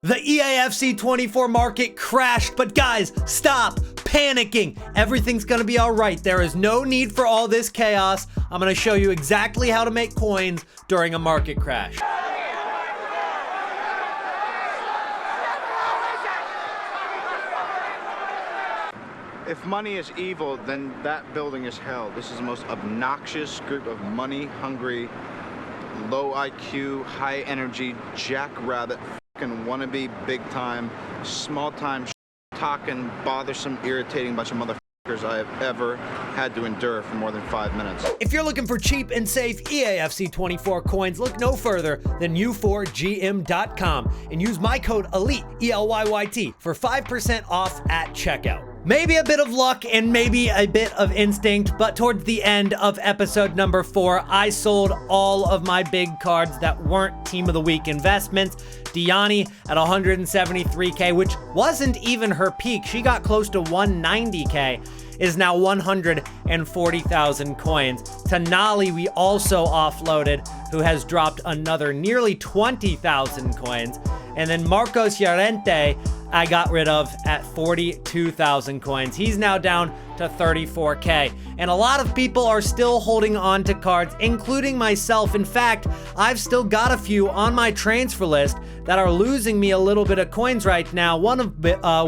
The EAFC 24 market crashed, but guys, stop panicking. Everything's gonna be all right. There is no need for all this chaos. I'm gonna show you exactly how to make coins during a market crash. If money is evil, then that building is hell. This is the most obnoxious group of money-hungry, low IQ, high energy, jackrabbit, fucking wannabe, big-time, small-time, talking, bothersome, irritating bunch of motherfuckers I have ever had to endure for more than 5 minutes. If you're looking for cheap and safe EAFC 24 coins, look no further than u4gm.com and use my code ELYT, ELYYT, for 5% off at checkout. Maybe a bit of luck and maybe a bit of instinct, but towards the end of episode number 4, I sold all of my big cards that weren't Team of the Week investments. Diani at 173K, which wasn't even her peak. She got close to 190K, is now 140,000 coins. Tonali we also offloaded, who has dropped another nearly 20,000 coins. And then Marcos Llorente, I got rid of at 42,000 coins. He's now down to 34K. And a lot of people are still holding on to cards, including myself. In fact, I've still got a few on my transfer list that are losing me a little bit of coins right now, one of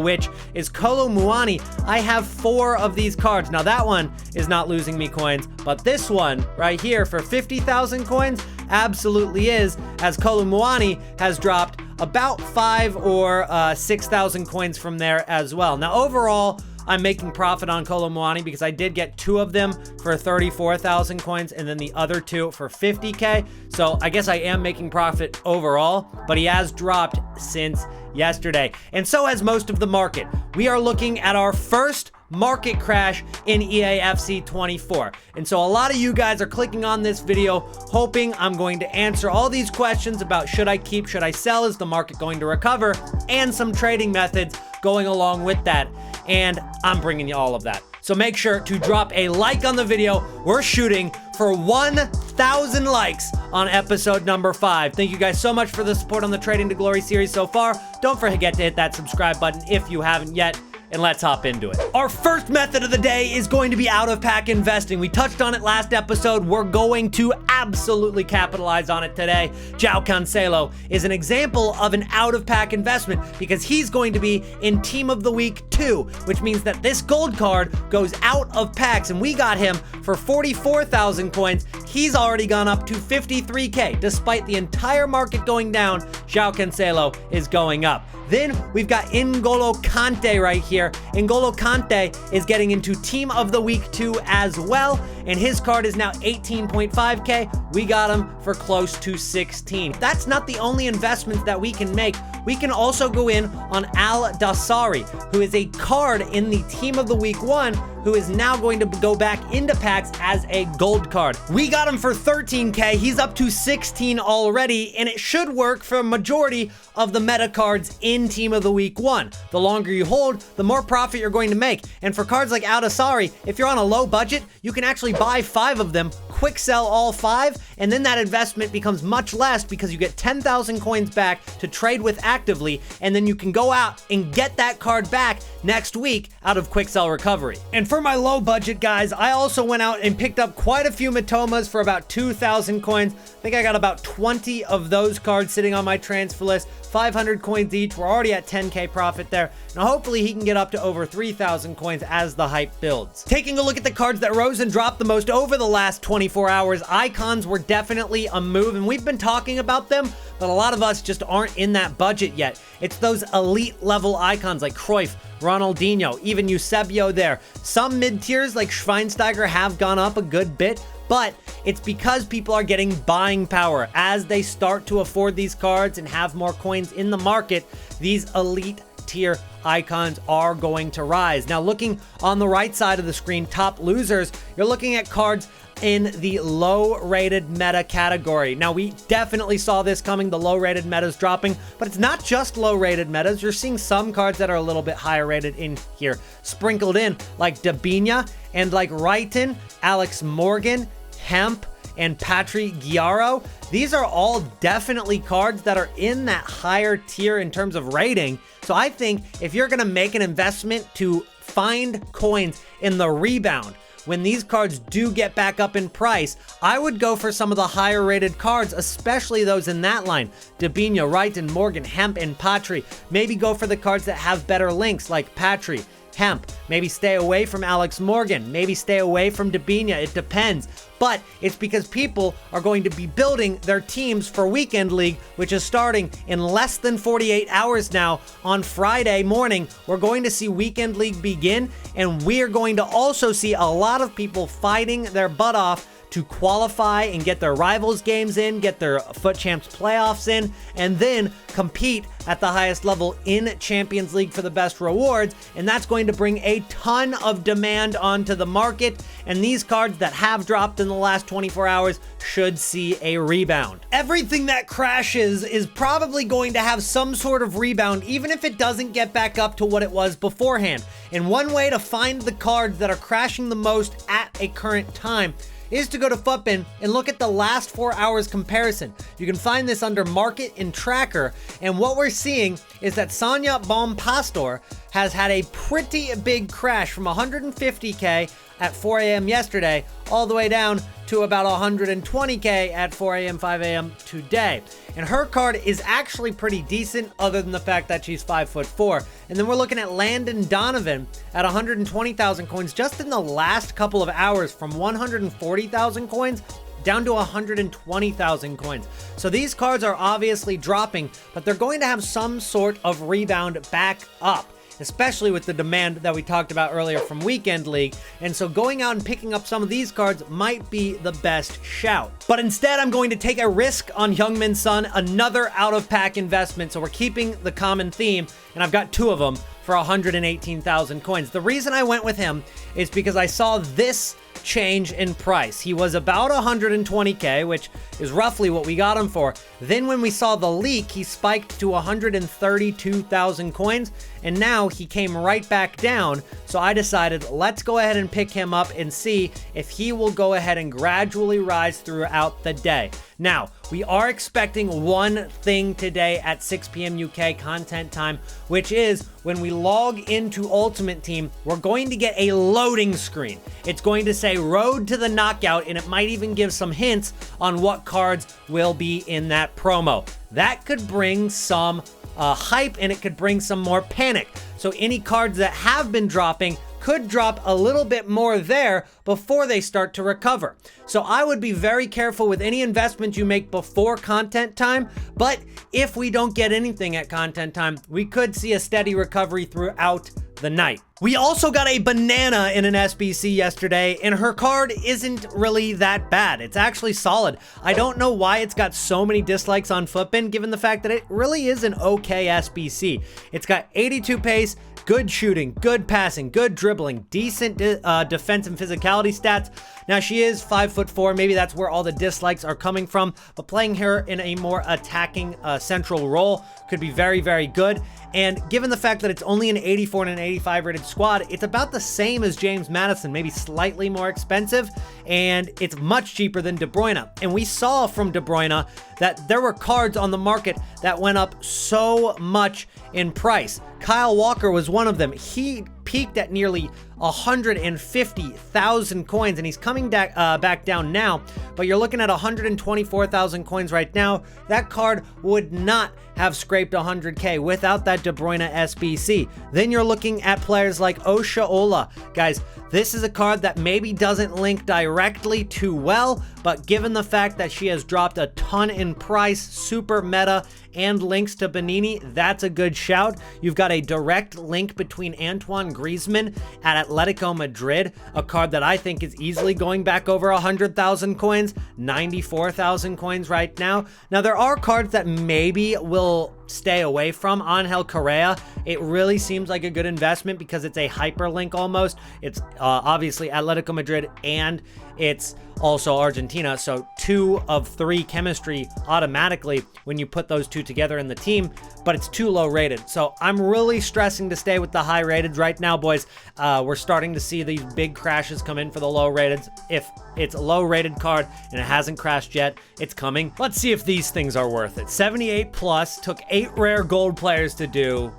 which is Kolo Muani. I have 4 of these cards. Now that one is not losing me coins, but this one right here for 50,000 coins absolutely is, as Kolo Muani has dropped about 5 or 6,000 coins from there as well. Now overall, I'm making profit on Kolo Muani because I did get 2 of them for 34,000 coins and then the other 2 for 50K. So I guess I am making profit overall, but he has dropped since yesterday. And so has most of the market. We are looking at our first market crash in EAFC 24. And so a lot of you guys are clicking on this video hoping I'm going to answer all these questions about should I keep, should I sell, is the market going to recover, and some trading methods going along with that. And I'm bringing you all of that. So make sure to drop a like on the video. We're shooting for 1,000 likes on episode number 5. Thank you guys so much for the support on the Trading to Glory series so far. Don't forget to hit that subscribe button if you haven't yet. And let's hop into it. Our first method of the day is going to be out-of-pack investing. We touched on it last episode. We're going to absolutely capitalize on it today. João Cancelo is an example of an out-of-pack investment because he's going to be in Team of the Week 2, which means that this gold card goes out of packs, and we got him for 44,000 coins. He's already gone up to 53K. Despite the entire market going down, João Cancelo is going up. Then we've got N'Golo Kante right here. N'Golo Kante is getting into Team of the Week 2 as well, and his card is now 18.5K. We got him for close to 16. That's not the only investments that we can make. We can also go in on Al Dassari, who is a card in the Team of the Week 1, who is now going to go back into packs as a gold card. We got him for 13K. He's up to 16 already, and it should work for a majority of the meta cards in Team of the Week 1. The longer you hold, the more profit you're going to make. And for cards like Al Dassari, if you're on a low budget, you can actually buy 5 of them, quick sell all 5, and then that investment becomes much less because you get 10,000 coins back to trade with actively, and then you can go out and get that card back next week out of quick sell recovery. And for my low budget guys, I also went out and picked up quite a few Mitomas for about 2,000 coins. I think I got about 20 of those cards sitting on my transfer list, 500 coins each. We're already at 10K profit there. Now hopefully he can get up to over 3,000 coins as the hype builds. Taking a look at the cards that rose and dropped the most over the last 24 hours, icons were definitely a move, and we've been talking about them, but a lot of us just aren't in that budget yet. It's those elite level icons like Cruyff, Ronaldinho, even Eusebio there. Some mid-tiers like Schweinsteiger have gone up a good bit, but it's because people are getting buying power. As they start to afford these cards and have more coins in the market, these elite tier icons are going to rise. Now looking on the right side of the screen, top losers, you're looking at cards in the low-rated meta category. Now, we definitely saw this coming, the low-rated metas dropping, but it's not just low-rated metas. You're seeing some cards that are a little bit higher rated in here, sprinkled in, like Dabinia and like Wrighton, Alex Morgan, Hemp, and Patry Guiaro. These are all definitely cards that are in that higher tier in terms of rating. So I think if you're going to make an investment to find coins in the rebound, when these cards do get back up in price, I would go for some of the higher rated cards, especially those in that line. Debinha, Wright, and Morgan, Hemp, and Patry. Maybe go for the cards that have better links like Patry, Hemp. Maybe stay away from Alex Morgan. Maybe stay away from Debinha. It depends. But it's because people are going to be building their teams for Weekend League, which is starting in less than 48 hours now. On Friday morning, we're going to see Weekend League begin, and we're going to also see a lot of people fighting their butt off to qualify and get their rivals games in, get their Foot Champs playoffs in, and then compete at the highest level in Champions League for the best rewards. And that's going to bring a ton of demand onto the market. And these cards that have dropped in the last 24 hours should see a rebound. Everything that crashes is probably going to have some sort of rebound, even if it doesn't get back up to what it was beforehand. And one way to find the cards that are crashing the most at a current time is to go to FUTBIN and look at the last 4 hours comparison. You can find this under Market and Tracker, and what we're seeing is that Sanya Bompastor has had a pretty big crash from 150k at 4 a.m. yesterday all the way down to about 120k at 4 a.m., 5 a.m. today. And her card is actually pretty decent other than the fact that she's 5'4". And then we're looking at Landon Donovan at 120,000 coins just in the last couple of hours, from 140,000 coins down to 120,000 coins. So these cards are obviously dropping, but they're going to have some sort of rebound back up, especially with the demand that we talked about earlier from Weekend League. And so going out and picking up some of these cards might be the best shout. But instead, I'm going to take a risk on Heung-min Son, another out-of-pack investment. So we're keeping the common theme, and I've got two of them for 118,000 coins. The reason I went with him is because I saw this change in price. He was about 120k, which is roughly what we got him for. Then when we saw the leak, he spiked to 132,000 coins, and now he came right back down. So I decided, let's go ahead and pick him up and see if he will go ahead and gradually rise throughout the day. Now, we are expecting one thing today at 6 p.m. UK content time, which is when we log into Ultimate Team, we're going to get a loading screen. It's going to say Road to the Knockout, and it might even give some hints on what cards will be in that promo. That could bring some hype, and it could bring some more panic. So any cards that have been dropping could drop a little bit more there before they start to recover. So I would be very careful with any investment you make before content time, but if we don't get anything at content time, we could see a steady recovery throughout the night. We also got a banana in an SBC yesterday, and her card isn't really that bad. It's actually solid. I don't know why it's got so many dislikes on FUTBIN, given the fact that it really is an okay SBC. It's got 82 pace, good shooting, good passing, good dribbling, decent defense and physicality stats. Now, she is 5'4". Maybe that's where all the dislikes are coming from, but playing her in a more attacking central role could be very, very good. And given the fact that it's only an 84 and an 85 rated squad, it's about the same as James Maddison, maybe slightly more expensive, and it's much cheaper than De Bruyne. And we saw from De Bruyne that there were cards on the market that went up so much in price. Kyle Walker was one of them. He peaked at nearly 150,000 coins, and he's coming back down now, but you're looking at 124,000 coins right now. That card would not have scraped 100k without that De Bruyne SBC. Then you're looking at players like Oshaola. Guys, this is a card that maybe doesn't link directly too well, but given the fact that she has dropped a ton in price, super meta, and links to Benini, that's a good shout. You've got a direct link between Antoine Griezmann at Atletico Madrid, a card that I think is easily going back over 100,000 coins, 94,000 coins right now. Now, there are cards that maybe will stay away from. Angel Correa, it really seems like a good investment because it's a hyperlink almost. It's obviously Atletico Madrid and it's also Argentina. So 2 of 3 chemistry automatically when you put those two together in the team, but it's too low rated. So I'm really stressing to stay with the high rated right now, boys. We're starting to see these big crashes come in for the low rated. If it's a low rated card and it hasn't crashed yet, it's coming. Let's see if these things are worth it. 78 plus, took 8 rare gold players to do.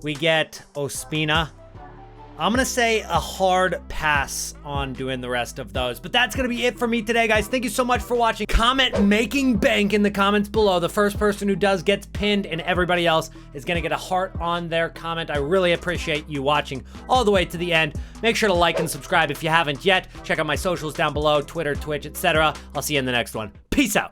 We get Ospina. I'm going to say a hard pass on doing the rest of those. But that's going to be it for me today, guys. Thank you so much for watching. Comment making bank in the comments below. The first person who does gets pinned, and everybody else is going to get a heart on their comment. I really appreciate you watching all the way to the end. Make sure to like and subscribe if you haven't yet. Check out my socials down below, Twitter, Twitch, etc. I'll see you in the next one. Peace out.